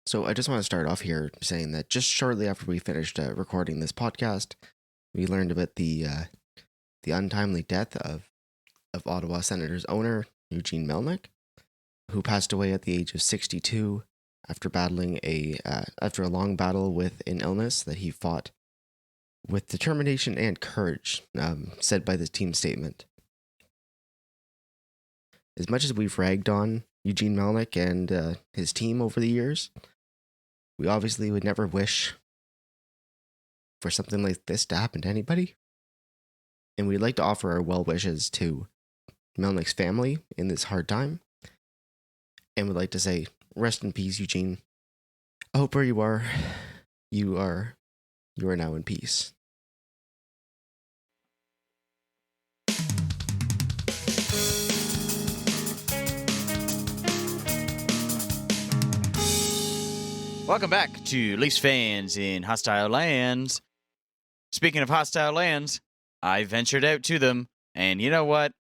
So I just want to start off here saying that just shortly after we finished recording this podcast, we learned about the untimely death of Ottawa Senators owner Eugene Melnyk, who passed away at the age of 62 after battling after a long battle with an illness that he fought with determination and courage, said by the team statement. As much as we've ragged on Eugene Melnyk and his team over the years, we obviously would never wish for something like this to happen to anybody. And we'd like to offer our well wishes to Melnyk's family in this hard time. And would like to say, rest in peace, Eugene. I hope where you are now in peace. Welcome back to Leafs fans in hostile lands. Speaking of hostile lands, I ventured out to them, and you know what?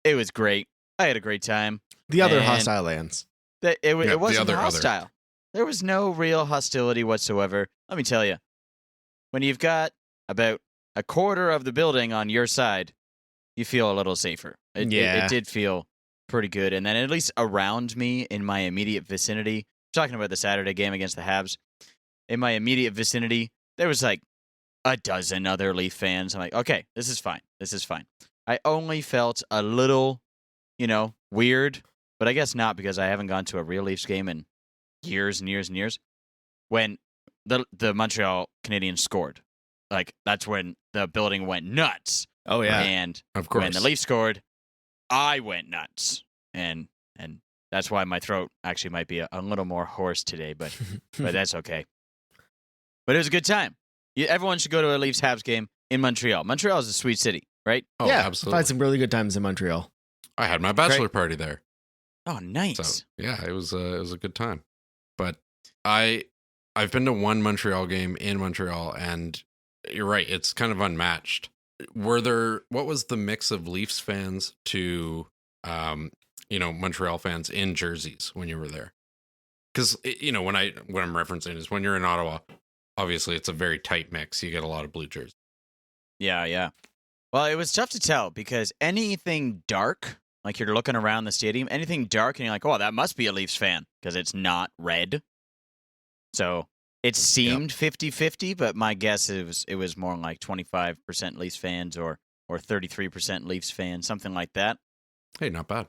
It was great. I had a great time. The other hostile lands. It wasn't hostile. There was no real hostility whatsoever. Let me tell you, when you've got about a quarter of the building on your side, you feel a little safer. It did feel pretty good. And then at least around me in my immediate vicinity, talking about the Saturday game against the Habs, in my immediate vicinity, there was like a dozen other Leaf fans. I'm like, okay, this is fine. This is fine. I only felt a little, weird, but I guess not because I haven't gone to a real Leafs game in years and years and years. When the Montreal Canadiens scored, like that's when the building went nuts. Oh yeah, and of course, when the Leafs scored, I went nuts, and that's why my throat actually might be a little more hoarse today, but that's okay. But it was a good time. Everyone should go to a Leafs Habs game in Montreal. Montreal is a sweet city, right? Oh, yeah, absolutely. I had some really good times in Montreal. I had my bachelor party there. Oh, nice. So, yeah, it was a good time. But I've been to one Montreal game in Montreal, and you're right, it's kind of unmatched. What was the mix of Leafs fans to Montreal fans in jerseys when you were there? Because what I'm referencing is when you're in Ottawa, obviously it's a very tight mix. You get a lot of blue jerseys. Yeah. Well, it was tough to tell because anything dark, like you're looking around the stadium, anything dark and you're like, oh, that must be a Leafs fan because it's not red. So it seemed 50-50, but my guess it was more like 25% Leafs fans or 33% Leafs fans, something like that. Hey, not bad.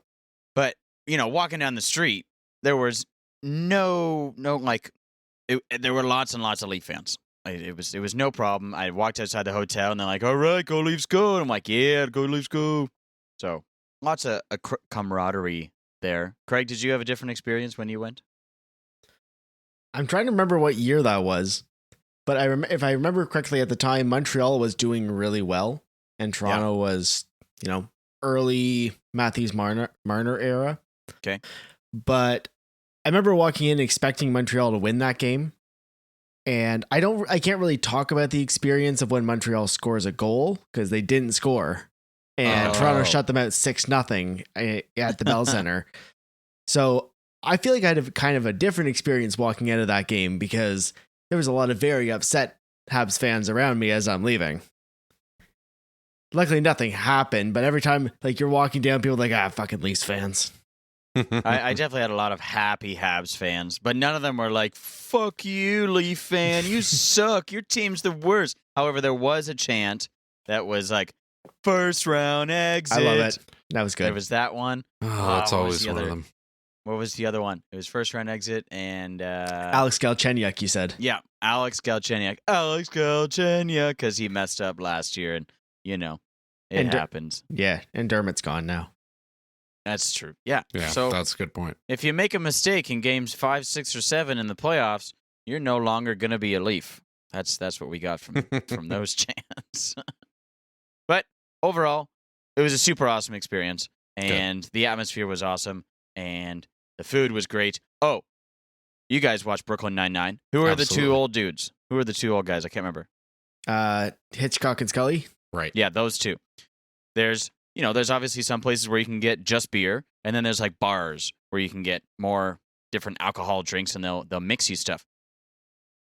But, walking down the street, there was there were lots and lots of Leaf fans. It was no problem. I walked outside the hotel and they're like, all right, go Leafs go. And I'm like, yeah, go Leafs go. So lots of camaraderie there. Craig, did you have a different experience when you went? I'm trying to remember what year that was, but if I remember correctly at the time, Montreal was doing really well and Toronto was, early Matthews Marner era. Okay. But I remember walking in expecting Montreal to win that game. And I can't really talk about the experience of when Montreal scores a goal because they didn't score. And Toronto shut them out 6-0 at the Bell Center. So I feel like I had kind of a different experience walking out of that game because there was a lot of very upset Habs fans around me as I'm leaving. Luckily, nothing happened, but every time you're walking down, people are like, fucking Leafs fans. I definitely had a lot of happy Habs fans, but none of them were like, fuck you, Leaf fan. You suck. Your team's the worst. However, there was a chant that was like, first round exit. I love it. That was good. There was that one. Oh, that's always one of them. What was the other one? It was first round exit and... Alex Galchenyuk, you said. Yeah, Alex Galchenyuk. Alex Galchenyuk, because he messed up last year and, it happens. Yeah, and Dermott's gone now. That's true. Yeah. So that's a good point. If you make a mistake in games 5, 6, or 7 in the playoffs, you're no longer going to be a Leaf. That's what we got from those chants. But overall, it was a super awesome experience, and the atmosphere was awesome, and the food was great. Oh, you guys watch Brooklyn Nine-Nine. Who are the two old dudes? Who are the two old guys? I can't remember. Hitchcock and Scully. Right. Yeah, those two. There's obviously some places where you can get just beer, and then there's like bars where you can get more different alcohol drinks, and they'll mix you stuff.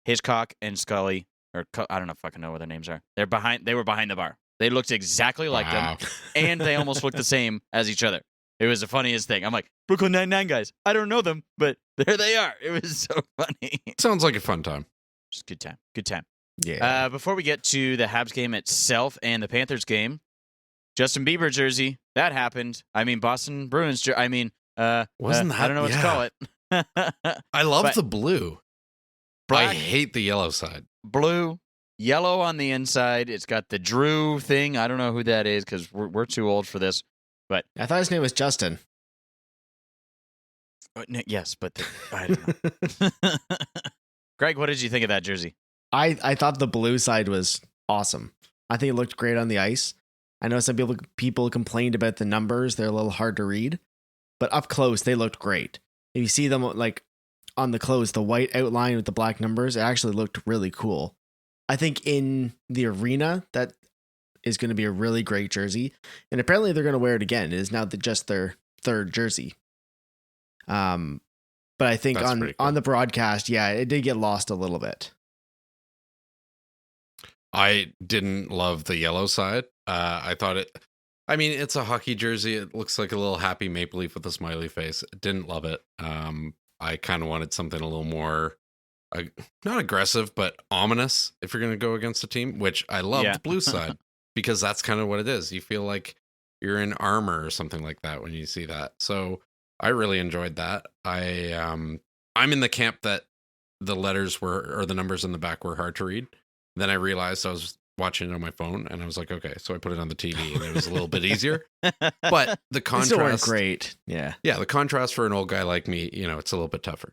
Hitchcock and Scully, or I don't know, fucking know what their names are. They were behind the bar. They looked exactly like them, and they almost looked the same as each other. It was the funniest thing. I'm like, Brooklyn Nine-Nine guys. I don't know them, but there they are. It was so funny. Sounds like a fun time. Just good time. Good time. Yeah. Before we get to the Habs game itself and the Panthers game, Justin Bieber jersey, that happened. I mean, Boston Bruins jersey. I mean, wasn't that? I don't know what to call it. I love the blue. Black, I hate the yellow side. Blue, yellow on the inside. It's got the Drew thing. I don't know who that is because we're too old for this. But I thought his name was Justin. Yes, but I don't know. Greg, what did you think of that jersey? I thought the blue side was awesome. I think it looked great on the ice. I know some people complained about the numbers. They're a little hard to read. But up close, they looked great. If you see them like on the close, the white outline with the black numbers, it actually looked really cool. I think in the arena, that is going to be a really great jersey. And apparently they're going to wear it again. It is now just their third jersey. But I think on the broadcast, yeah, it did get lost a little bit. I didn't love the yellow side. I thought it's a hockey jersey. It looks like a little happy maple leaf with a smiley face. Didn't love it. I kind of wanted something a little more, not aggressive, but ominous if you're going to go against a team, which I love the blue side because that's kind of what it is. You feel like you're in armor or something like that when you see that. So I really enjoyed that. I'm in the camp that the letters or the numbers in the back were hard to read. Then I realized I was watching it on my phone, and I was like, okay, so I put it on the TV, and it was a little bit easier. But the contrast, still weren't great. Yeah, the contrast for an old guy like me, it's a little bit tougher.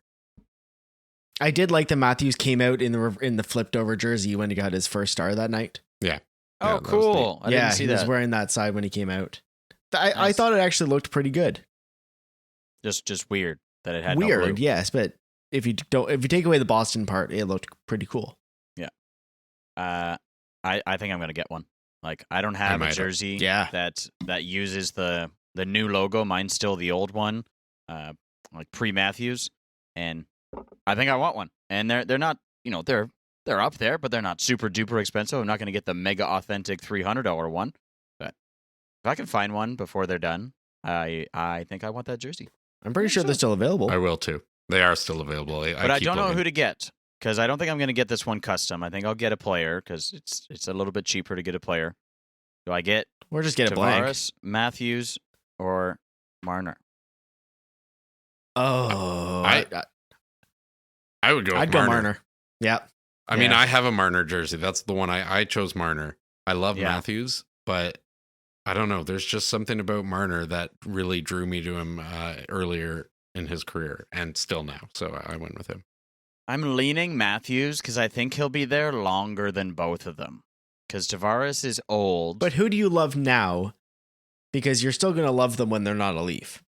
I did like that Matthews came out in the flipped over jersey when he got his first star that night. Yeah. Oh, cool! I didn't see he that. was wearing that side when he came out. I thought it actually looked pretty good. Just weird that it had weird, no blue. Yes, but if you take away the Boston part, it looked pretty cool. Yeah. I think I'm gonna get one. Like I don't have a jersey that uses the new logo. Mine's still the old one, like pre-Matthews, and I think I want one. And they're not, they're up there, but they're not super duper expensive. I'm not gonna get the mega authentic $300 one, but if I can find one before they're done, I think I want that jersey. I'm pretty sure they're still available. I will too. They are still available. But I don't know who to get. Because I don't think I'm going to get this one custom. I think I'll get a player because it's a little bit cheaper to get a player. Do I get or just get a blank? Tavares, Matthews, or Marner? Oh, I would go with I'd go Marner. Yeah. I mean, I have a Marner jersey. That's the one I chose Marner. I love Matthews, but I don't know. There's just something about Marner that really drew me to him earlier in his career and still now. So I went with him. I'm leaning Matthews because I think he'll be there longer than both of them. Because Tavares is old. But who do you love now? Because you're still going to love them when they're not a Leaf.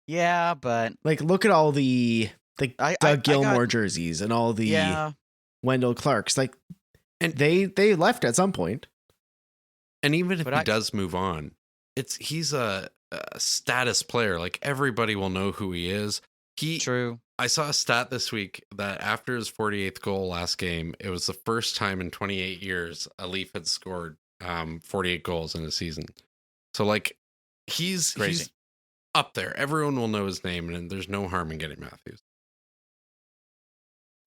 Yeah, but... Like, look at all the Doug Gilmour jerseys and all the Wendell Clarks. Like, and they left at some point. And even if he does move on, he's a status player. Like, everybody will know who he is. True. I saw a stat this week that after his 48th goal last game, it was the first time in 28 years a Leaf had scored 48 goals in a season. So, like, he's up there. Everyone will know his name, and there's no harm in getting Matthews.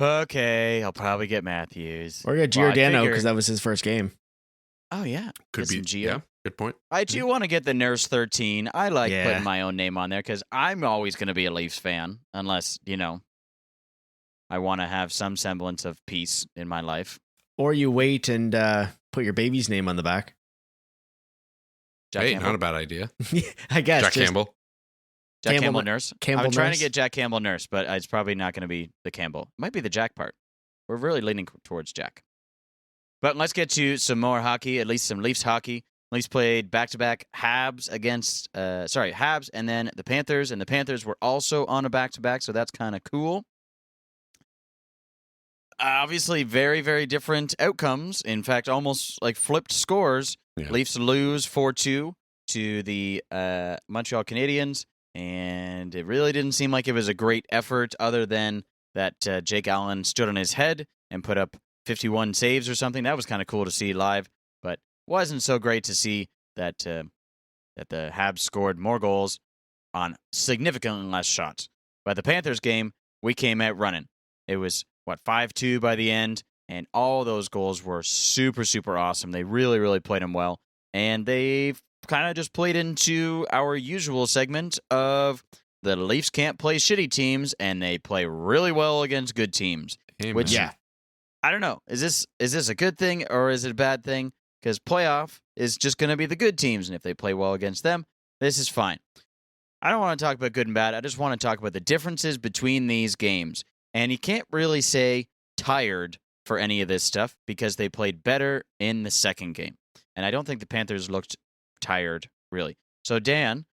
Okay, I'll probably get Matthews. Or get Giordano because that was his first game. Oh, yeah. Could be. Gio. Yeah, good point. I do want to get the Nurse 13. I like putting my own name on there because I'm always going to be a Leafs fan unless, I want to have some semblance of peace in my life. Or you wait and put your baby's name on the back. Not a bad idea. I guess. Jack Campbell. Jack Campbell Nurse. I'm trying to get Jack Campbell Nurse, but it's probably not going to be the Campbell. It might be the Jack part. We're really leaning towards Jack. But let's get to some more hockey, at least some Leafs hockey. Leafs played back-to-back Habs and then the Panthers, and the Panthers were also on a back-to-back, so that's kind of cool. Obviously, very, very different outcomes. In fact, almost like flipped scores. Yeah. Leafs lose 4-2 to the Montreal Canadiens, and it really didn't seem like it was a great effort other than that Jake Allen stood on his head and put up 51 saves or something. That was kind of cool to see live, but wasn't so great to see that that the Habs scored more goals on significantly less shots. By the Panthers game, we came out running. It was, 5-2 by the end, and all those goals were super, super awesome. They really, really played them well, and they kind of just played into our usual segment of the Leafs can't play shitty teams, and they play really well against good teams. Amen. Which, I don't know. Is this a good thing or is it a bad thing? Because playoff is just going to be the good teams, and if they play well against them, this is fine. I don't want to talk about good and bad. I just want to talk about the differences between these games. And you can't really say tired for any of this stuff because they played better in the second game. And I don't think the Panthers looked tired, really. So, Dan,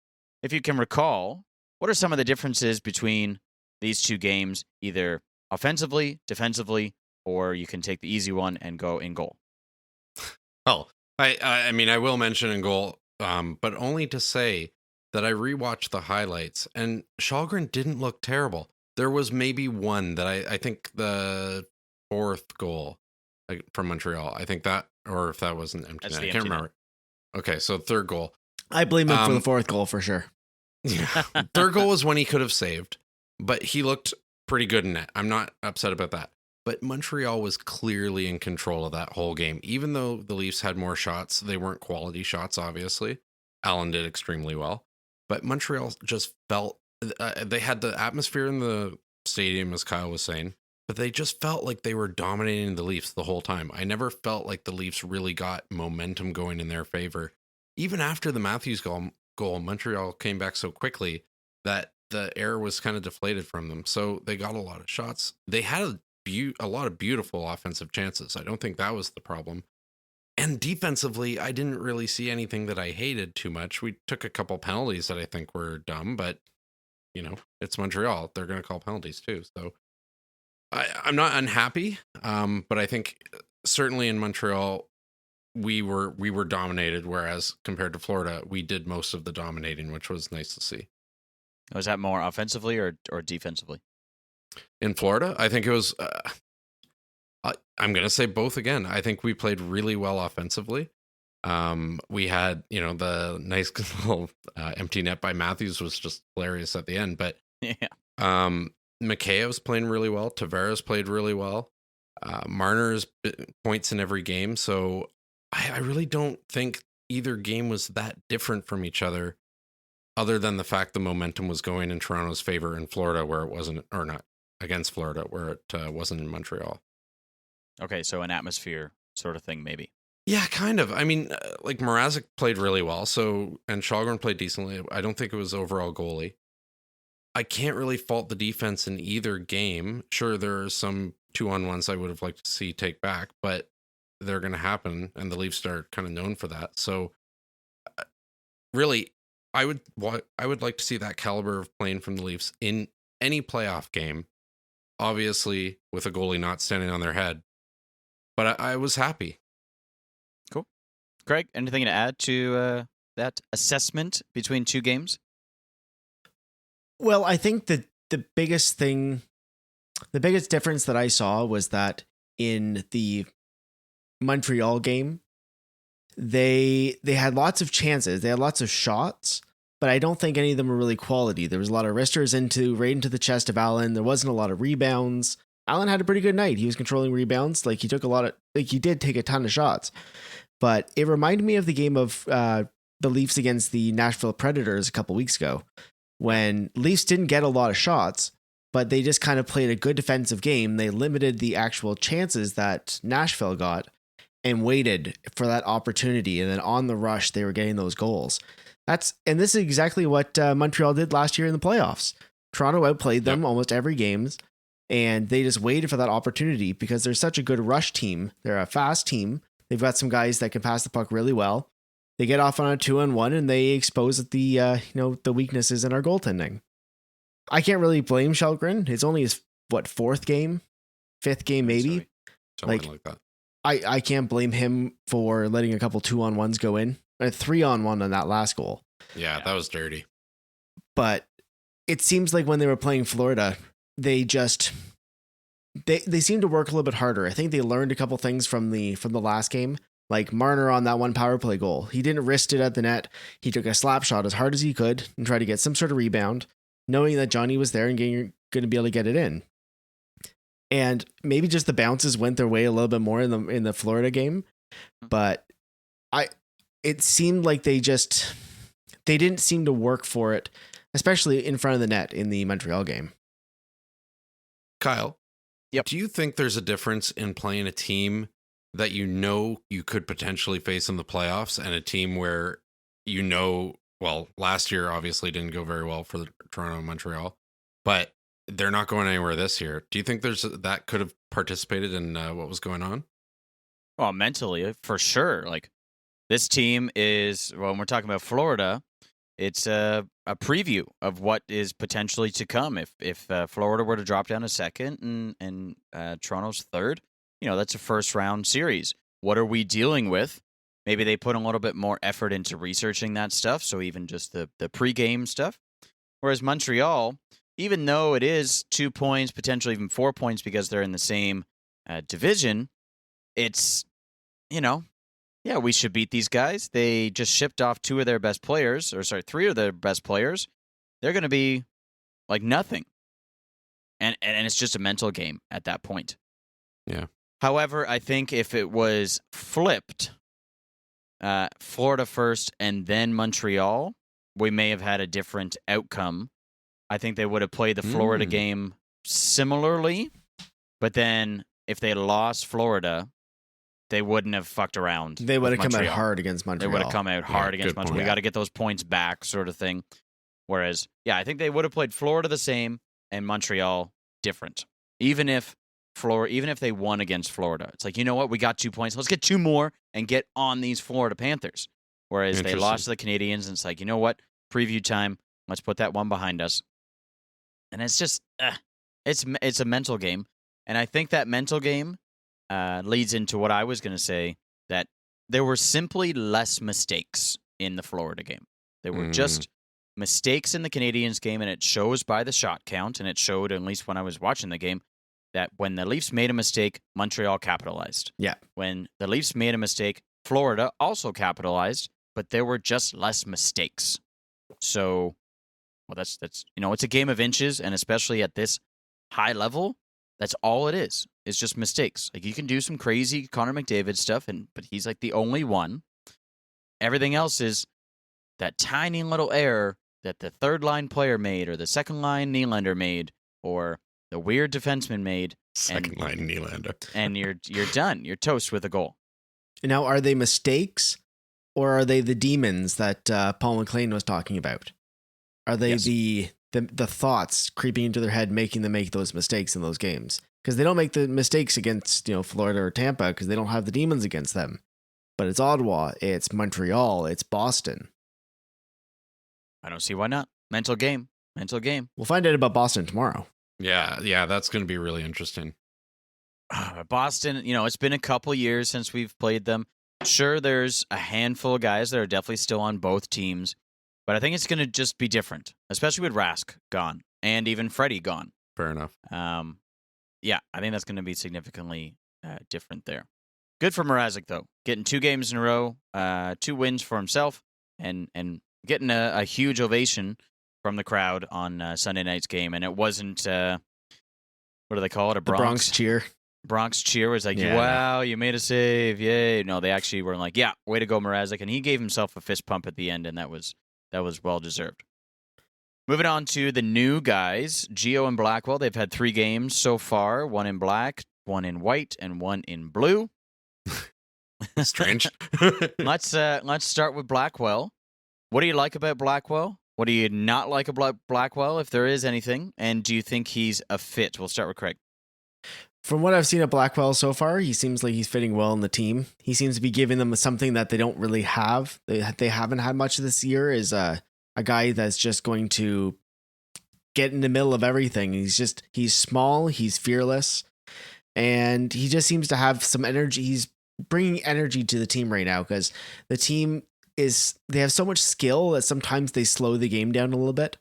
if you can recall, what are some of the differences between these two games, either offensively, defensively, or you can take the easy one and go in goal? Oh, I mean, I will mention in goal, but only to say that I rewatched the highlights, and Källgren didn't look terrible. There was maybe one that I think the fourth goal from Montreal. I think that, or if that was an empty net. I can't remember. Okay, so third goal. I blame him for the fourth goal for sure. Yeah, third goal was one he could have saved, but he looked pretty good in it. I'm not upset about that. But Montreal was clearly in control of that whole game. Even though the Leafs had more shots, they weren't quality shots, obviously. Allen did extremely well. But Montreal just felt, they had the atmosphere in the stadium, as Kyle was saying, but they just felt like they were dominating the Leafs the whole time. I never felt like the Leafs really got momentum going in their favor. Even after the Matthews goal, Montreal came back so quickly that the air was kind of deflated from them. So they got a lot of shots. They had a lot of beautiful offensive chances. I don't think that was the problem. And defensively, I didn't really see anything that I hated too much. We took a couple penalties that I think were dumb, but, it's Montreal. They're going to call penalties too. So I'm not unhappy, but I think certainly in Montreal, we were dominated, whereas compared to Florida, we did most of the dominating, which was nice to see. Was that more offensively or defensively? In Florida, I think it was... I'm going to say both again. I think we played really well offensively. We had, the nice little empty net by Matthews was just hilarious at the end. But Mikheyev's playing really well. Tavares played really well. Marner's points in every game. So I really don't think either game was that different from each other than the fact the momentum was going in Toronto's favor in Florida where it wasn't, or not against Florida where it wasn't in Montreal. Okay, so an atmosphere sort of thing, maybe. Yeah, kind of. I mean, like Mrazek played really well, and Källgren played decently. I don't think it was overall goalie. I can't really fault the defense in either game. Sure, there are some 2-on-1s I would have liked to see take back, but they're going to happen, and the Leafs are kind of known for that. So, really, I would like to see that caliber of playing from the Leafs in any playoff game. Obviously, with a goalie not standing on their head. But I was happy. Cool. Greg, anything to add to that assessment between two games? Well, I think that the biggest difference that I saw was that in the Montreal game, they had lots of chances. They had lots of shots, but I don't think any of them were really quality. There was a lot of wristers right into the chest of Allen. There wasn't a lot of rebounds. Allen had a pretty good night. He was controlling rebounds. He did take a ton of shots, but it reminded me of the game of the Leafs against the Nashville Predators a couple weeks ago, when Leafs didn't get a lot of shots, but they just kind of played a good defensive game. They limited the actual chances that Nashville got and waited for that opportunity. And then on the rush, they were getting those goals. And this is exactly what Montreal did last year in the playoffs. Toronto outplayed them almost every game. And they just waited for that opportunity because they're such a good rush team. They're a fast team. They've got some guys that can pass the puck really well. They get off on a 2-on-1 and they expose the weaknesses in our goaltending. I can't really blame Källgren. It's only his fifth game maybe. Something like that. I can't blame him for letting a couple 2-on-1s go in. A 3-on-1 on that last goal. Yeah, that was dirty. But it seems like when they were playing Florida, they seem to work a little bit harder. I think they learned a couple things from the last game. Like Marner on that one power play goal. He didn't wrist it at the net. He took a slap shot as hard as he could and tried to get some sort of rebound, knowing that Johnny was there and going to be able to get it in. And maybe just the bounces went their way a little bit more in the Florida game. But it seemed like they didn't seem to work for it, especially in front of the net in the Montreal game. Kyle, yep. Do you think there's a difference in playing a team that you could potentially face in the playoffs and a team where well, last year obviously didn't go very well for the Toronto and Montreal, but they're not going anywhere this year. Do you think that could have participated in what was going on? Well, mentally, for sure. Like, this team is, when we're talking about Florida, it's a preview of what is potentially to come. If Florida were to drop down a second and Toronto's third, that's a first round series. What are we dealing with? Maybe they put a little bit more effort into researching that stuff. So even just the pregame stuff. Whereas Montreal, even though it is 2 points, potentially even 4 points because they're in the same division, it's, we should beat these guys. They just shipped off three of their best players. They're going to be like nothing. And it's just a mental game at that point. Yeah. However, I think if it was flipped, Florida first and then Montreal, we may have had a different outcome. I think they would have played the Florida game similarly, but then if they lost Florida, they wouldn't have fucked around. They would have come out hard against Montreal. They would have come out hard against Montreal. We got to get those points back, sort of thing. Whereas, I think they would have played Florida the same and Montreal different. Even if they won against Florida, it's like, you know what? We got 2 points. Let's get 2 more and get on these Florida Panthers. Whereas they lost to the Canadians, and it's like, you know what? Preview time. Let's put that one behind us. And it's just, it's a mental game. And I think that mental game leads into what I was going to say, that there were simply less mistakes in the Florida game. There were just mistakes in the Canadians game, and it shows by the shot count, and it showed, at least when I was watching the game, that when the Leafs made a mistake, Montreal capitalized. Yeah. When the Leafs made a mistake, Florida also capitalized, but there were just less mistakes. So, well, that's it's a game of inches, and especially at this high level, that's all it is. It's just mistakes. Like, you can do some crazy Connor McDavid stuff, but he's like the only one. Everything else is that tiny little error that the third line player made, or the second line Nylander made, or the weird defenseman made. Second line Nylander. And you're done. You're toast with a goal. Now, are they mistakes, or are they the demons that Paul McLean was talking about? Are they the thoughts creeping into their head, making them make those mistakes in those games? Because they don't make the mistakes against Florida or Tampa because they don't have the demons against them. But it's Ottawa, it's Montreal, it's Boston. I don't see why not. Mental game. We'll find out about Boston tomorrow. Yeah, that's going to be really interesting. Boston, it's been a couple years since we've played them. Sure, there's a handful of guys that are definitely still on both teams, but I think it's going to just be different, especially with Rask gone and even Freddie gone. Fair enough. I think that's going to be significantly different there. Good for Mrazek, though. Getting 2 games in a row, 2 wins for himself, and getting a huge ovation from the crowd on Sunday night's game. And it wasn't, what do they call it? The Bronx cheer. Bronx cheer was like, wow, you made a save. Yay. No, they actually were like, yeah, way to go, Mrazek. And he gave himself a fist pump at the end, and that was well-deserved. Moving on to the new guys, Gio and Blackwell. They've had 3 games so far, 1 in black, 1 in white, and 1 in blue. Strange. Let's start with Blackwell. What do you like about Blackwell? What do you not like about Blackwell, if there is anything? And do you think he's a fit? We'll start with Craig. From what I've seen of Blackwell so far, he seems like he's fitting well in the team. He seems to be giving them something that they don't really have. They haven't had much this year, is a guy that's just going to get in the middle of everything. He's small, he's fearless, and he just seems to have some energy. He's bringing energy to the team right now because the team they have so much skill that sometimes they slow the game down a little bit.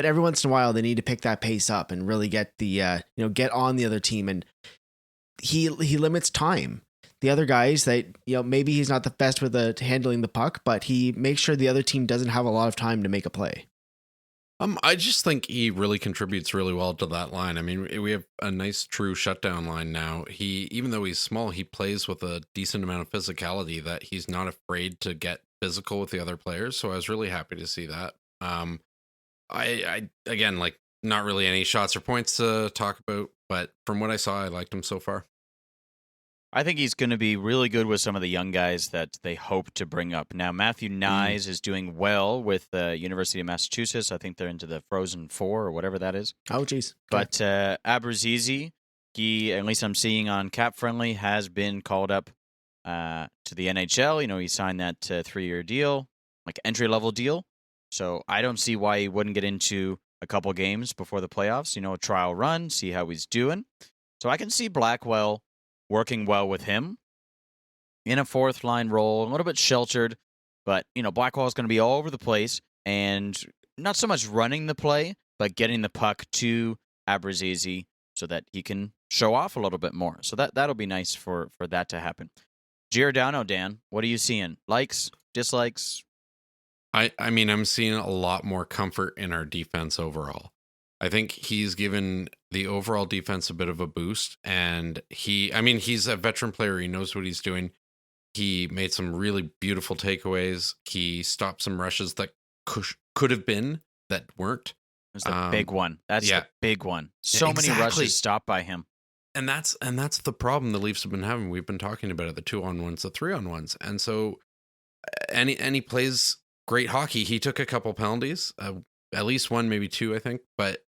But every once in a while, they need to pick that pace up and really get the get on the other team. And he limits time. The other guys that maybe he's not the best with handling the puck, but he makes sure the other team doesn't have a lot of time to make a play. I just think he really contributes really well to that line. I mean, we have a nice true shutdown line now. Even though he's small, he plays with a decent amount of physicality that he's not afraid to get physical with the other players. So I was really happy to see that. I again, like, not really any shots or points to talk about, but from what I saw, I liked him so far. I think he's going to be really good with some of the young guys that they hope to bring up. Now, Matthew Nyes is doing well with the University of Massachusetts. I think they're into the Frozen Four or whatever that is. Oh, geez. But Abrazizi, he, at least I'm seeing on Cap Friendly, has been called up to the NHL. He signed that 3-year deal, like entry-level deal. So I don't see why he wouldn't get into a couple games before the playoffs, a trial run, see how he's doing. So I can see Blackwell working well with him in a fourth line role, a little bit sheltered, but Blackwell is going to be all over the place and not so much running the play, but getting the puck to Abrazizi so that he can show off a little bit more. So that'll be nice for that to happen. Giordano, Dan, what are you seeing? Likes, dislikes? I mean, I'm seeing a lot more comfort in our defense overall. I think he's given the overall defense a bit of a boost, and he's a veteran player. He knows what he's doing. He made some really beautiful takeaways. He stopped some rushes that could have been that weren't. It was the big one. That's the big one. So many rushes stopped by him. And that's the problem the Leafs have been having. We've been talking about it, the 2-on-1s, the 3-on-1s. And so and he plays great hockey. He took a couple penalties, at least one, maybe two, I think. But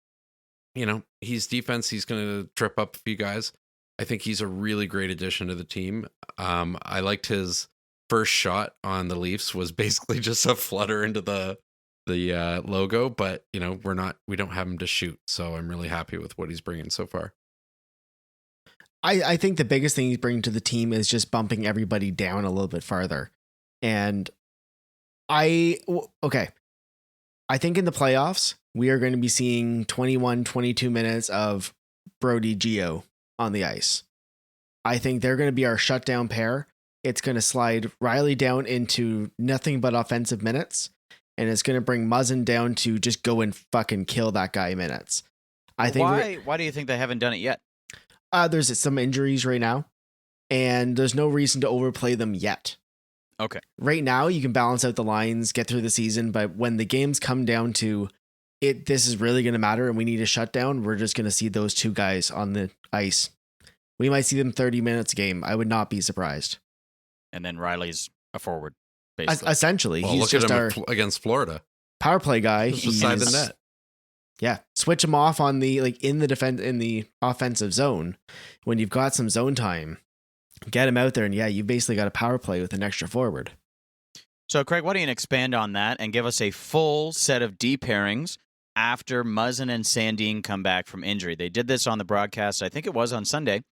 he's defense. He's going to trip up a few guys. I think he's a really great addition to the team. I liked his first shot on the Leafs was basically just a flutter into the logo, but we don't have him to shoot. So I'm really happy with what he's bringing so far. I think the biggest thing he's bringing to the team is just bumping everybody down a little bit farther. And I think in the playoffs, we are going to be seeing 21, 22 minutes of Brody Gio on the ice. I think they're going to be our shutdown pair. It's going to slide Riley down into nothing but offensive minutes, and it's going to bring Muzzin down to just go and fucking kill that guy minutes. I think. Why do you think they haven't done it yet? There's some injuries right now, and there's no reason to overplay them yet. Okay. Right now, you can balance out the lines, get through the season, but when the games come down to it, this is really going to matter, and we need a shutdown. We're just going to see those two guys on the ice. We might see them 30 minutes a game. I would not be surprised. And then Riley's a forward, basically. Essentially, well, he's look just at him against Florida. Power play guy. Just beside the net. Yeah, switch him off on the in the offensive zone when you've got some zone time. Get him out there, and you basically got a power play with an extra forward. So, Craig, why don't you expand on that and give us a full set of D pairings after Muzzin and Sandin come back from injury? They did this on the broadcast, I think it was on Sunday,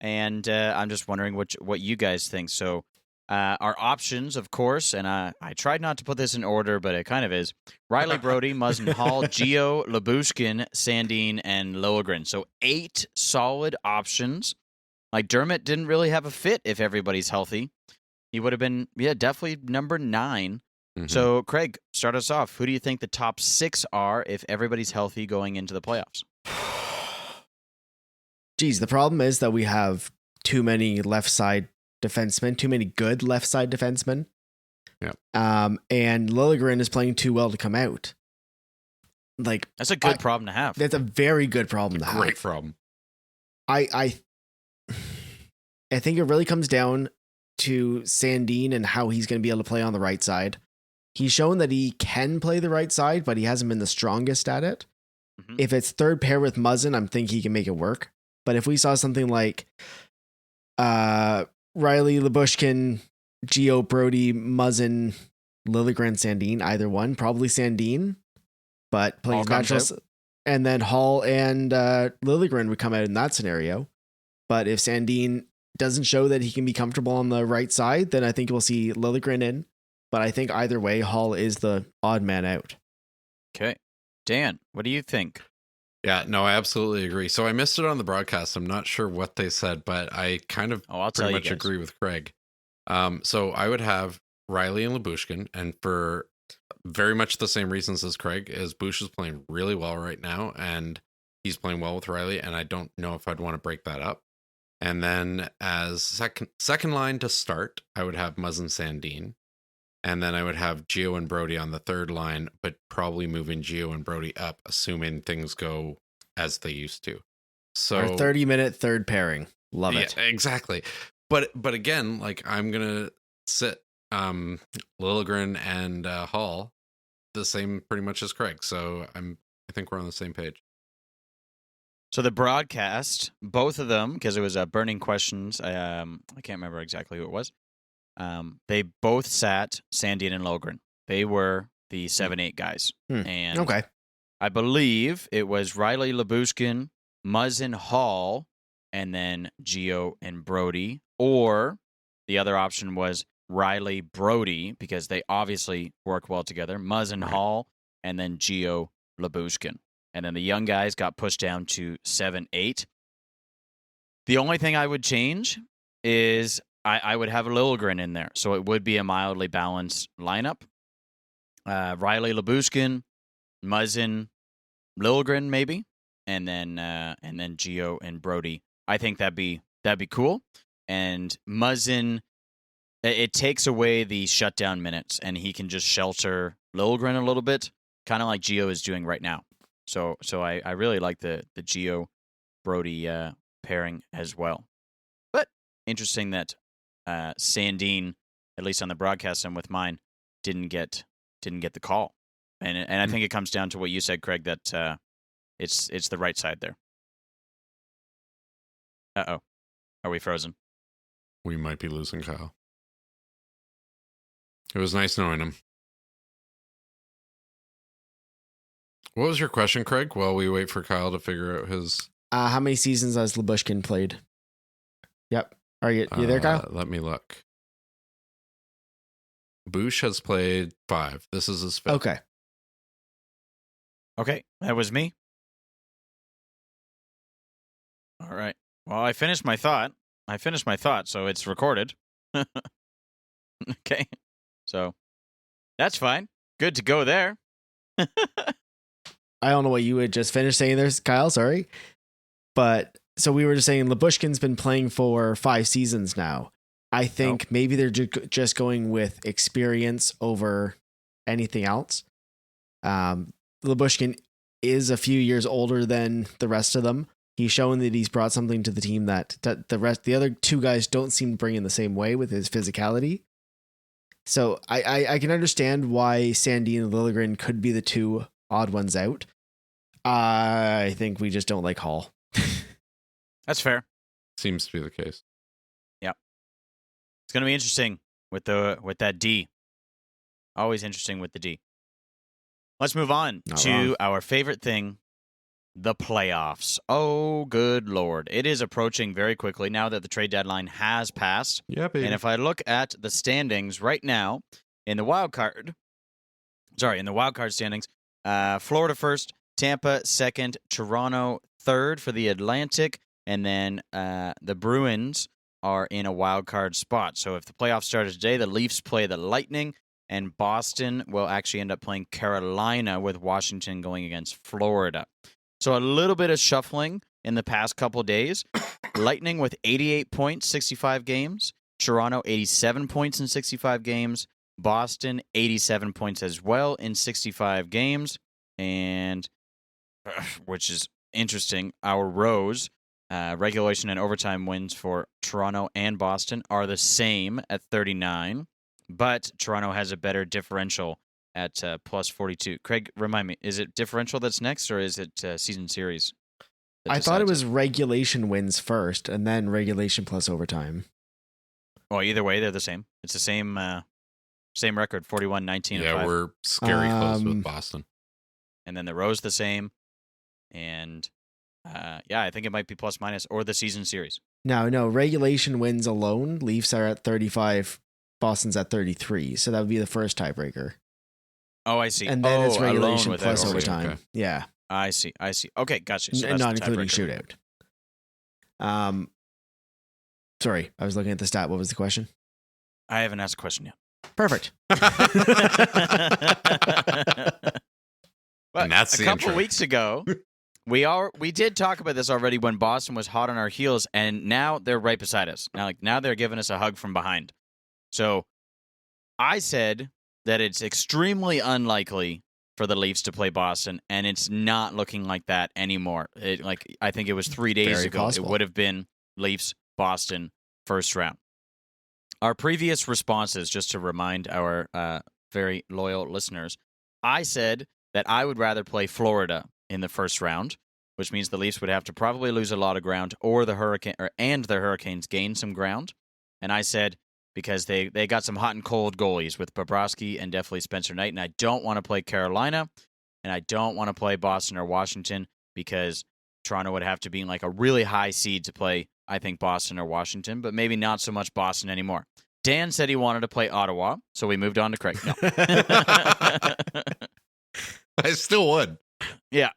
and I'm just wondering what you guys think. So, our options, of course, and I tried not to put this in order, but it kind of is: Riley Brody, Muzzin Hall, Gio, Lyubushkin, Sandin, and Liljegren. So 8 solid options. Like, Dermott didn't really have a fit if everybody's healthy. He would have been, definitely number 9. Mm-hmm. So, Craig, start us off. Who do you think the top 6 are if everybody's healthy going into the playoffs? Geez, the problem is that we have too many left side defensemen, too many good left side defensemen. Yeah. And Liljegren is playing too well to come out. Like, that's a good problem to have. That's a very good problem to have. Great problem. I think it really comes down to Sandin and how he's going to be able to play on the right side. He's shown that he can play the right side, but he hasn't been the strongest at it. Mm-hmm. If it's third pair with Muzzin, I'm thinking he can make it work. But if we saw something like Riley, Lyubushkin, Gio, Brody, Muzzin, Liljegren, Sandin, either one, probably Sandin, but plays natural. And then Hall and Liljegren would come out in that scenario. But if Sandin doesn't show that he can be comfortable on the right side, then I think we'll see Liljegren in. But I think either way, Hall is the odd man out. Okay. Dan, what do you think? Yeah, no, I absolutely agree. So I missed it on the broadcast. I'm not sure what they said, but I kind of pretty much agree with Craig. So I would have Riley and Lyubushkin, and for very much the same reasons as Craig, is Bush is playing really well right now, and he's playing well with Riley, and I don't know if I'd want to break that up. And then as second line to start, I would have Muzzin Sandin. And then I would have Gio and Brody on the third line, but probably moving Gio and Brody up, assuming things go as they used to. So our 30-minute third pairing. Love it. Exactly. But again, like I'm gonna sit Liljegren and Hall the same pretty much as Craig. So I think we're on the same page. So the broadcast, both of them, because it was burning questions. I can't remember exactly who it was. They both sat Sandin and Liljegren. They were the 7-8 guys. And okay. I believe it was Riley, Lyubushkin, Muzzin, Hall, and then Gio and Brody. Or the other option was Riley, Brody, because they obviously work well together. Muzzin, Hall, and then Gio, Lyubushkin. And then the young guys got pushed down to 7-8. The only thing I would change is I would have Liljegren in there. So it would be a mildly balanced lineup. Riley, Lyubushkin, Muzzin, Liljegren maybe, and then Gio and Brody. I think that'd be cool. And Muzzin, it takes away the shutdown minutes, and he can just shelter Liljegren a little bit, kind of like Gio is doing right now. So I really like the Gio Brody pairing as well. But interesting that Sandin, at least on the broadcast and with mine, didn't get the call. And I think it comes down to what you said, Craig, that it's the right side there. Uh-oh. Are we frozen? We might be losing Kyle. It was nice knowing him. What was your question, Craig, while we wait for Kyle to figure out his... how many seasons has Lyubushkin played? Yep. Are you there, Kyle? Let me look. Bush has played 5. This is his 5th. Okay, that was me. All right. Well, I finished my thought, so it's recorded. Okay. So, that's fine. Good to go there. I don't know what you had just finished saying there, Kyle. Sorry. But so we were just saying Lyubushkin's been playing for 5 seasons now. I think maybe they're just going with experience over anything else. Lyubushkin is a few years older than the rest of them. He's shown that he's brought something to the team that the other 2 guys don't seem to bring in the same way with his physicality. So I can understand why Sandin and Liljegren could be the 2 odd ones out. I think we just don't like Hall. That's fair. Seems to be the case. Yep. It's going to be interesting with that D. Always interesting with the D. Let's move on to our favorite thing, the playoffs. Oh, good Lord. It is approaching very quickly now that the trade deadline has passed. Yeah, baby. And if I look at the standings right now in the wild card standings, Florida first, Tampa second, Toronto third for the Atlantic, and then the Bruins are in a wild card spot. So if the playoffs started today, the Leafs play the Lightning, and Boston will actually end up playing Carolina, with Washington going against Florida. So a little bit of shuffling in the past couple days. Lightning with 88 points, 65 games. Toronto, 87 points in 65 games. Boston, 87 points as well in 65 games. And, which is interesting, our rows, regulation and overtime wins for Toronto and Boston are the same at 39. But Toronto has a better differential at plus 42. Craig, remind me, is it differential that's next, or is it season series? I thought it was regulation wins first, and then regulation plus overtime. Well, either way, they're the same. It's the same record, 41-19. Yeah, we're scary close with Boston. And then the row's the same. And, I think it might be plus minus or the season series. No, regulation wins alone. Leafs are at 35, Boston's at 33. So that would be the first tiebreaker. Oh, I see. And then it's regulation alone plus without overtime. Okay. Yeah. I see. Okay, gotcha. So that's Not the including tiebreaker. shootout. Sorry, I was looking at the stat. What was the question? I haven't asked a question yet. Perfect. But And that's a the couple intro. weeks ago, we did talk about this already when Boston was hot on our heels, and now they're right beside us. Now they're giving us a hug from behind. So I said that it's extremely unlikely for the Leafs to play Boston, and it's not looking like that anymore. I think it was 3 days Very ago. possible. It would have been Leafs Boston first round. Our previous responses, just to remind our very loyal listeners, I said that I would rather play Florida in the first round, which means the Leafs would have to probably lose a lot of ground, or the Hurricanes gain some ground. And I said because they got some hot and cold goalies with Bobrovsky and definitely Spencer Knight, and I don't want to play Carolina, and I don't want to play Boston or Washington because Toronto would have to be in like a really high seed to play, I think, Boston or Washington, but maybe not so much Boston anymore. Dan said he wanted to play Ottawa, so we moved on to Craig. No. I still would. Yeah.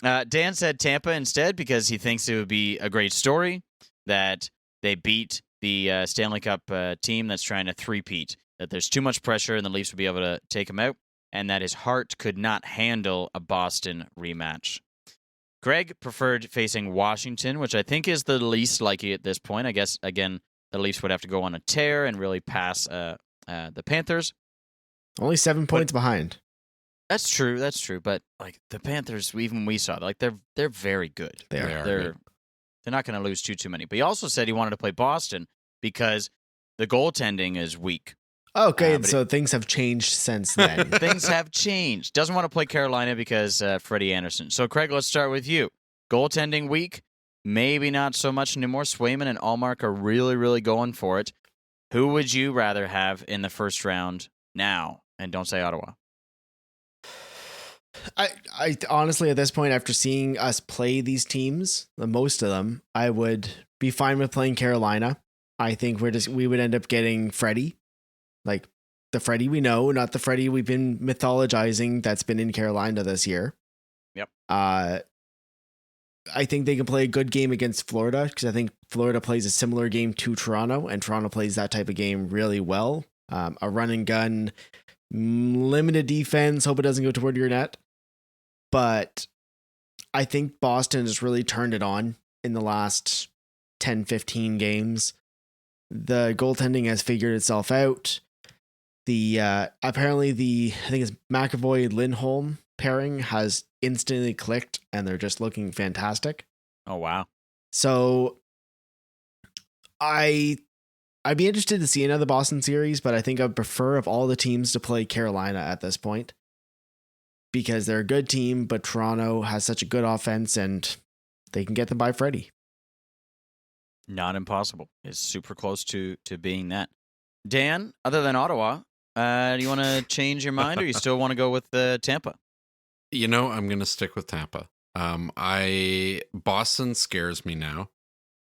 Dan said Tampa instead because he thinks it would be a great story that they beat the Stanley Cup team that's trying to three-peat, that there's too much pressure and the Leafs would be able to take him out, and that his heart could not handle a Boston rematch. Greg preferred facing Washington, which I think is the least likely at this point. I guess, again, the Leafs would have to go on a tear and really pass the Panthers. Only 7 points behind. That's true. But like the Panthers, even we saw, like they're very good. They are. They're not going to lose too many. But he also said he wanted to play Boston because the goaltending is weak. Okay, so things have changed since then. Things have changed. Doesn't want to play Carolina because Freddie Anderson. So Craig, let's start with you. Goaltending weak. Maybe not so much anymore. Swayman and Allmark are really, really going for it. Who would you rather have in the first round now? And don't say Ottawa. I honestly, at this point, after seeing us play these teams, most of them, I would be fine with playing Carolina. I think we would end up getting Freddie, like the Freddie we know, not the Freddie we've been mythologizing that's been in Carolina this year. Yep. I think they can play a good game against Florida because I think Florida plays a similar game to Toronto, and Toronto plays that type of game really well. A run and gun, limited defense, hope it doesn't go toward your net. But I think Boston has really turned it on in the last 10, 15 games. The goaltending has figured itself out. Apparently I think it's McAvoy-Lindholm pairing has instantly clicked, and they're just looking fantastic. Oh, wow. So I'd be interested to see another Boston series, but I think I'd prefer of all the teams to play Carolina at this point because they're a good team, but Toronto has such a good offense and they can get them by Freddie. Not impossible. It's super close to being that. Dan, other than Ottawa, do you want to change your mind or you still want to go with Tampa? You know, I'm going to stick with Tampa. Boston scares me now.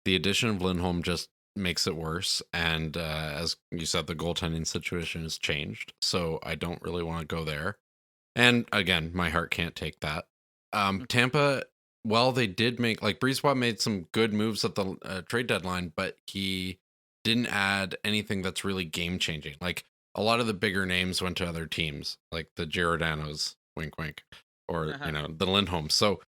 The addition of Lindholm just makes it worse. And as you said, the goaltending situation has changed. So I don't really want to go there. And again, my heart can't take that. Tampa, well, they did make, like, Brisebois made some good moves at the trade deadline, but he didn't add anything that's really game changing. Like, a lot of the bigger names went to other teams, like the Giordanos, wink, wink, or, the Lindholm. So,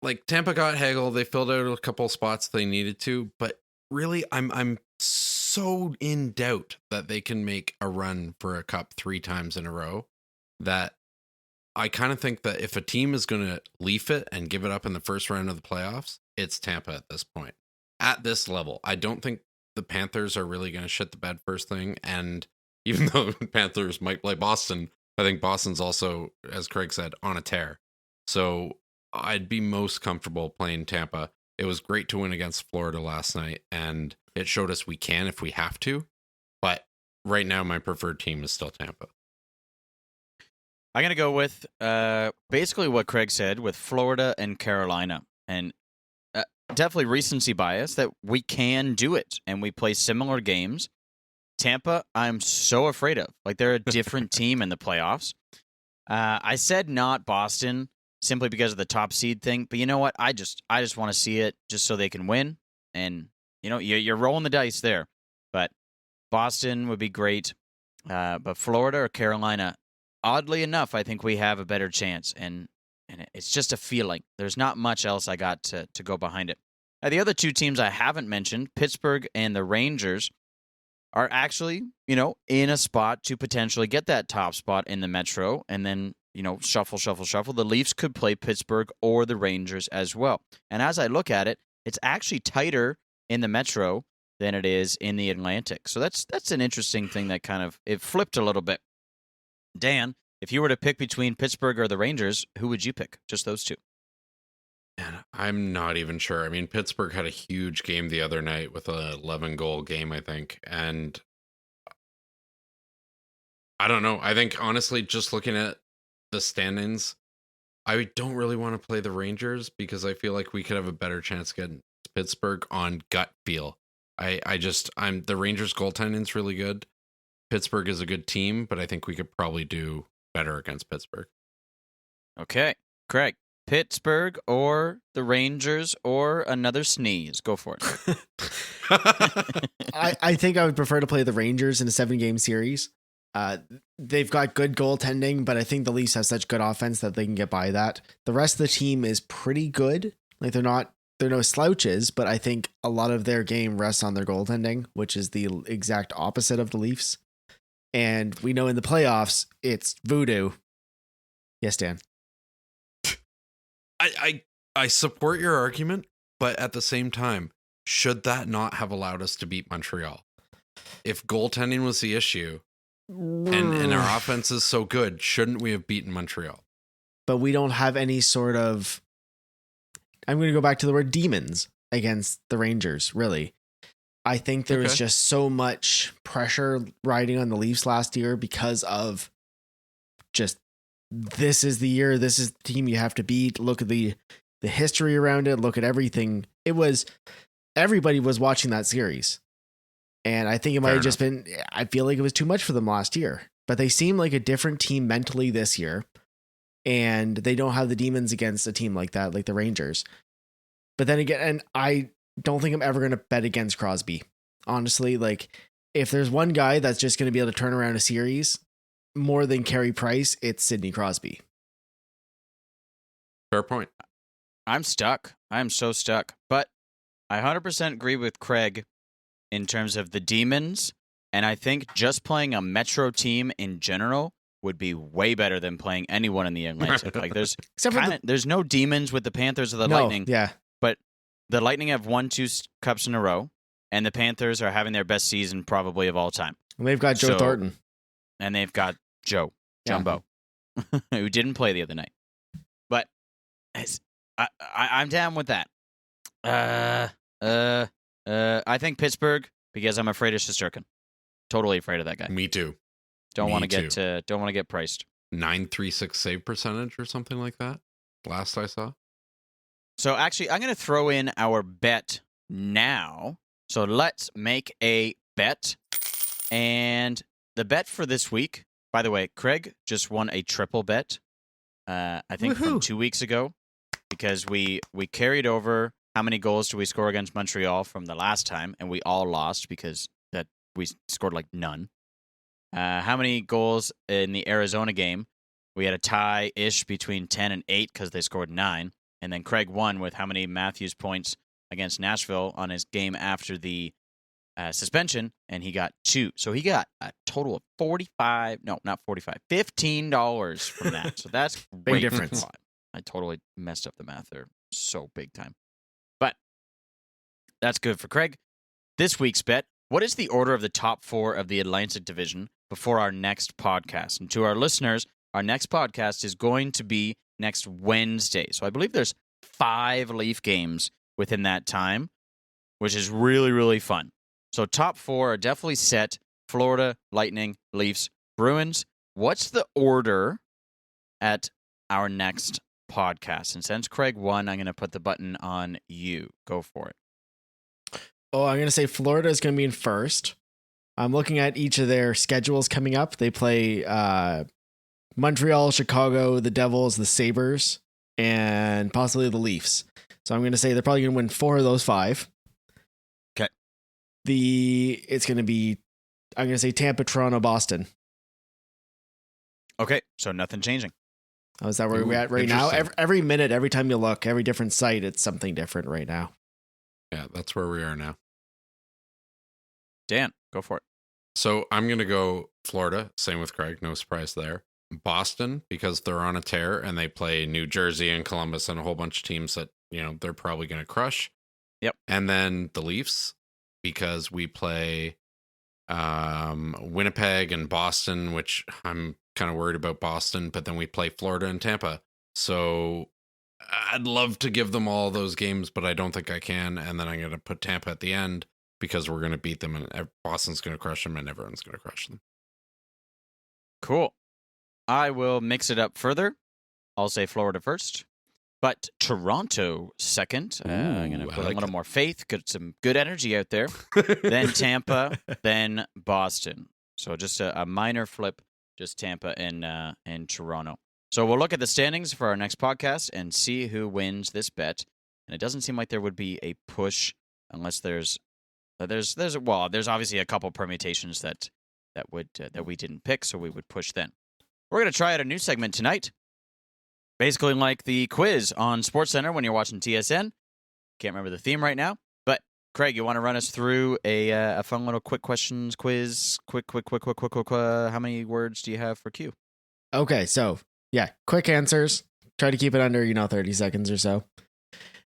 like, Tampa got Hagel. They filled out a couple spots they needed to, but really, I'm so in doubt that they can make a run for a cup 3 times in a row that I kind of think that if a team is going to leaf it and give it up in the first round of the playoffs, it's Tampa at this point. At this level, I don't think the Panthers are really going to shit the bed first thing. And even though Panthers might play Boston, I think Boston's also, as Craig said, on a tear. So I'd be most comfortable playing Tampa. It was great to win against Florida last night, and it showed us we can if we have to. But right now, my preferred team is still Tampa. I'm going to go with basically what Craig said with Florida and Carolina. And definitely recency bias that we can do it. And we play similar games. Tampa, I'm so afraid of. Like, they're a different team in the playoffs. I said not Boston simply because of the top seed thing, but you know what? I just want to see it just so they can win. And, you're rolling the dice there. But Boston would be great. But Florida or Carolina, oddly enough, I think we have a better chance. And it's just a feeling. There's not much else I got to go behind it. Now, the other two teams I haven't mentioned, Pittsburgh and the Rangers, are actually, in a spot to potentially get that top spot in the Metro, and then, shuffle. The Leafs could play Pittsburgh or the Rangers as well. And as I look at it, it's actually tighter in the Metro than it is in the Atlantic. So that's an interesting thing that it flipped a little bit. Dan, if you were to pick between Pittsburgh or the Rangers, who would you pick? Just those two. Man, I'm not even sure. I mean, Pittsburgh had a huge game the other night with a 11-goal game, I think. And I don't know. I think, honestly, just looking at the standings, I don't really want to play the Rangers because I feel like we could have a better chance against Pittsburgh on gut feel. The Rangers goaltending's really good. Pittsburgh is a good team, but I think we could probably do better against Pittsburgh. Okay. Craig. Pittsburgh or the Rangers or another sneeze. Go for it. I think I would prefer to play the Rangers in a 7-game series. They've got good goaltending, but I think the Leafs have such good offense that they can get by that. The rest of the team is pretty good. Like they're no slouches, but I think a lot of their game rests on their goaltending, which is the exact opposite of the Leafs. And we know in the playoffs, it's voodoo. Yes, Dan. I support your argument, but at the same time, should that not have allowed us to beat Montreal? If goaltending was the issue and our offense is so good, shouldn't we have beaten Montreal? But we don't have any sort of, I'm going to go back to the word demons against the Rangers, really. I think there was just so much pressure riding on the Leafs last year because of just, this is the year, this is the team you have to beat. Look at the history around it. Look at everything. Everybody was watching that series. And I think it might have just been, I feel like it was too much for them last year. But they seem like a different team mentally this year. And they don't have the demons against a team like that, like the Rangers. But then again, and I don't think I'm ever going to bet against Crosby. Honestly, like, if there's one guy that's just going to be able to turn around a series more than Carey Price, it's Sidney Crosby. Fair point. I'm stuck. I'm so stuck. But I 100% agree with Craig in terms of the demons. And I think just playing a Metro team in general would be way better than playing anyone in the Atlantic. Like there's no demons with the Panthers or the Lightning. Yeah. But the Lightning have won 2 cups in a row, and the Panthers are having their best season probably of all time. And they've got Joe Thornton. And they've got Jumbo, who didn't play the other night. But I'm down with that. I think Pittsburgh, because I'm afraid of Shesterkin. Totally afraid of that guy. Me too. Don't want to get priced. 936 save percentage or something like that. Last I saw. So actually, I'm going to throw in our bet now. So let's make a bet. And the bet for this week, by the way, Craig just won a triple bet. I think from 2 weeks ago, because we carried over how many goals do we score against Montreal from the last time, and we all lost because we scored like none. How many goals in the Arizona game? We had a tie-ish between 10 and 8 because they scored 9. And then Craig won with how many Matthews points against Nashville on his game after the suspension, and he got 2. So he got a total of $15 from that. So that's big difference. I totally messed up the math there. So big time. But that's good for Craig. This week's bet, what is the order of the top 4 of the Atlantic Division before our next podcast? And to our listeners, our next podcast is going to be next Wednesday. So I believe there's 5 Leaf games within that time, which is really, really fun. So top 4 are definitely set. Florida, Lightning, Leafs, Bruins. What's the order at our next podcast? And since Craig won, I'm going to put the button on you. Go for it. Oh, I'm going to say Florida is going to be in first. I'm looking at each of their schedules coming up. They play Montreal, Chicago, the Devils, the Sabres, and possibly the Leafs. So I'm going to say they're probably going to win 4 of those 5. Okay. It's going to be, I'm going to say Tampa, Toronto, Boston. Okay, so nothing changing. Oh, is that where we're at right now? Every minute, every time you look, every different site, it's something different right now. Yeah, that's where we are now. Dan, go for it. So I'm going to go Florida. Same with Craig. No surprise there. Boston, because they're on a tear and they play New Jersey and Columbus and a whole bunch of teams that, they're probably going to crush. Yep. And then the Leafs, because we play Winnipeg and Boston, which I'm kind of worried about Boston, but then we play Florida and Tampa. So I'd love to give them all those games, but I don't think I can. And then I'm going to put Tampa at the end because we're going to beat them and Boston's going to crush them and everyone's going to crush them. Cool. I will mix it up further. I'll say Florida first, but Toronto second. I'm going to put a little more faith, get some good energy out there. Then Tampa, then Boston. So just a minor flip, just Tampa and Toronto. So we'll look at the standings for our next podcast and see who wins this bet. And it doesn't seem like there would be a push unless there's obviously a couple permutations that we didn't pick, so we would push then. We're going to try out a new segment tonight. Basically like the quiz on SportsCenter when you're watching TSN. Can't remember the theme right now. But, Craig, you want to run us through a fun little quick questions quiz? Quick. How many words do you have for Q? Okay, so, yeah, quick answers. Try to keep it under, 30 seconds or so.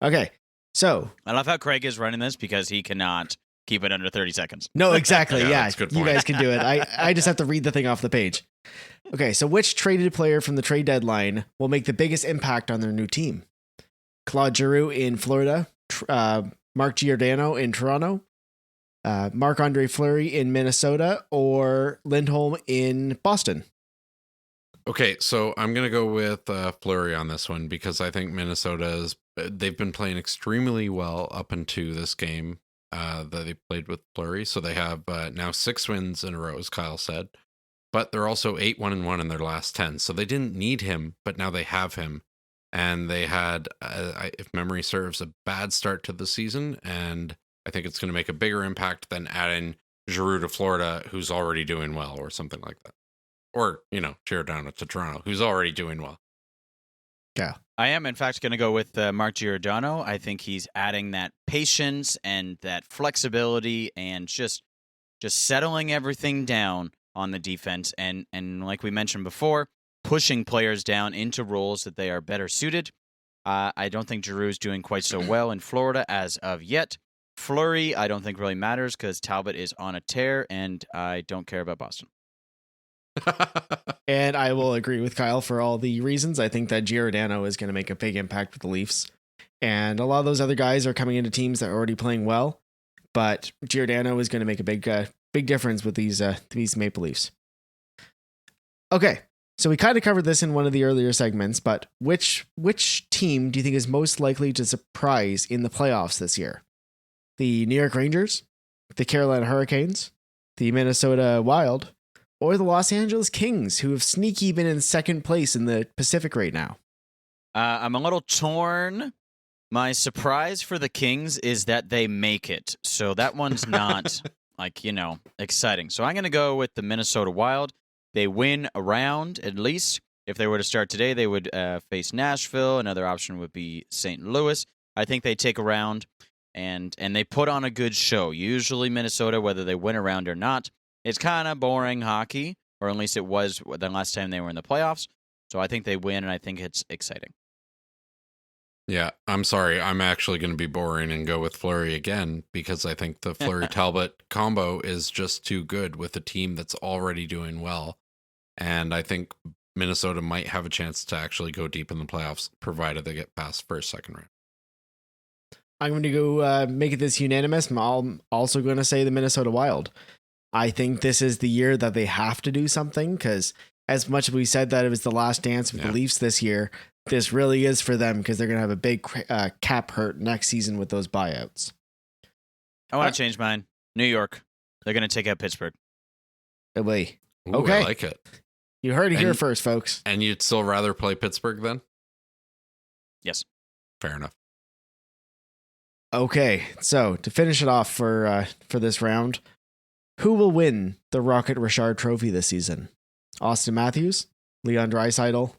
Okay, so. I love how Craig is running this because he cannot keep it under 30 seconds. No, exactly, yeah. That's a good point. You guys can do it. I just have to read the thing off the page. Okay, so which traded player from the trade deadline will make the biggest impact on their new team? Claude Giroux in Florida, Mark Giordano in Toronto, Marc-Andre Fleury in Minnesota, or Lindholm in Boston? Okay, so I'm going to go with Fleury on this one because I think they've been playing extremely well up into this game that they played with Fleury. So they have now 6 wins in a row, as Kyle said. But they're also 8-1-1 in their last 10. So they didn't need him, but now they have him. And they had, if memory serves, a bad start to the season. And I think it's going to make a bigger impact than adding Giroux to Florida, who's already doing well, or something like that. Or, Giordano to Toronto, who's already doing well. Yeah. I am, in fact, going to go with Mark Giordano. I think he's adding that patience and that flexibility and just settling everything down on the defense, and like we mentioned before, pushing players down into roles that they are better suited. I don't think Giroux's doing quite so well in Florida as of yet. Fleury, I don't think really matters because Talbot is on a tear, and I don't care about Boston. And I will agree with Kyle for all the reasons. I think that Giordano is going to make a big impact with the Leafs, and a lot of those other guys are coming into teams that are already playing well, but Giordano is going to make a big difference with these Maple Leafs. Okay, so we kind of covered this in one of the earlier segments, but which team do you think is most likely to surprise in the playoffs this year? The New York Rangers, the Carolina Hurricanes, the Minnesota Wild, or the Los Angeles Kings, who have sneaky been in second place in the Pacific right now? I'm a little torn. My surprise for the Kings is that they make it, so that one's not... exciting. So I'm going to go with the Minnesota Wild. They win a round, at least. If they were to start today, they would face Nashville. Another option would be St. Louis. I think they take a round, and they put on a good show. Usually Minnesota, whether they win a round or not, it's kind of boring hockey, or at least it was the last time they were in the playoffs. So I think they win, and I think it's exciting. Yeah, I'm sorry. I'm actually going to be boring and go with Fleury again because I think the Fleury-Talbot combo is just too good with a team that's already doing well. And I think Minnesota might have a chance to actually go deep in the playoffs, provided they get past first, second round. I'm going to go make it this unanimous. I'm also going to say the Minnesota Wild. I think this is the year that they have to do something because as much as we said that it was the last dance with the Leafs this year, this really is for them because they're going to have a big cap hurt next season with those buyouts. I want to change mine. New York. They're going to take out Pittsburgh. Wait. Ooh, Okay. I like it. You heard it here first, folks. And you'd still rather play Pittsburgh then? Yes. Fair enough. Okay, so to finish it off for this round, who will win the Rocket Richard Trophy this season? Austin Matthews, Leon Draisaitl,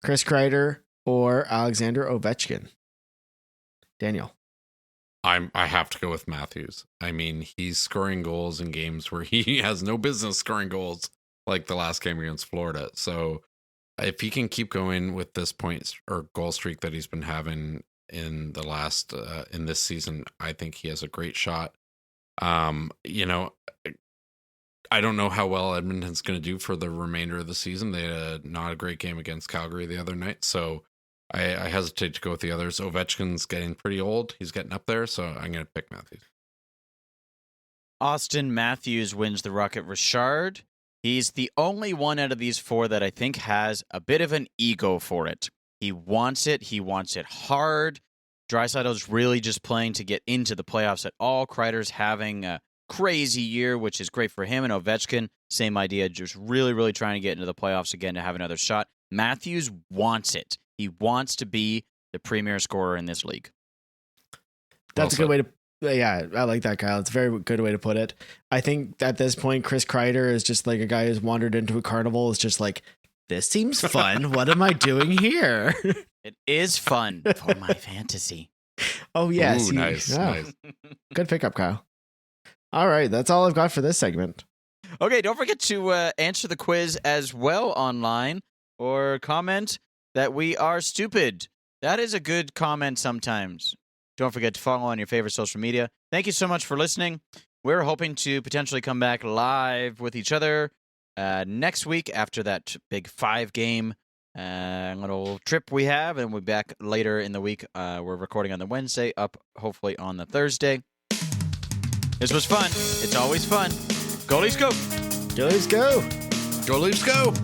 Chris Kreider, or Alexander Ovechkin? Daniel. I have to go with Matthews. I mean, he's scoring goals in games where he has no business scoring goals, like the last game against Florida. So if he can keep going with this point or goal streak that he's been having in the last in this season, I think he has a great shot. You know, I don't know how well Edmonton's going to do for the remainder of the season. They had not a great game against Calgary the other night, so I hesitate to go with the others. Ovechkin's getting pretty old. He's getting up there, so I'm going to pick Matthews. Austin Matthews wins the Rocket Richard. He's the only one out of these four that I think has a bit of an ego for it. He wants it. He wants it hard. Draisaitl's really just playing to get into the playoffs at all. Kreider's having a crazy year, which is great for him. And Ovechkin, same idea, just really, really trying to get into the playoffs again to have another shot. Matthews wants it. He wants to be the premier scorer in this league. That's a good way to... Yeah, I like that, Kyle. It's a very good way to put it. I think at this point, Chris Kreider is just like a guy who's wandered into a carnival. It's just like, this seems fun. What am I doing here? It is fun for my fantasy. Oh, yes. Ooh, nice. Good pickup, Kyle. All right. That's all I've got for this segment. Okay, don't forget to answer the quiz as well online or comment that we are stupid. That is a good comment sometimes. Don't forget to follow on your favorite social media. Thank you so much for listening. We're hoping to potentially come back live with each other next week after that big 5-game little trip we have, and we'll be back later in the week. We're recording on the Wednesday, up hopefully on the Thursday. This was fun. It's always fun. Go Leafs, go! Go Leafs, go! Go Leafs, go!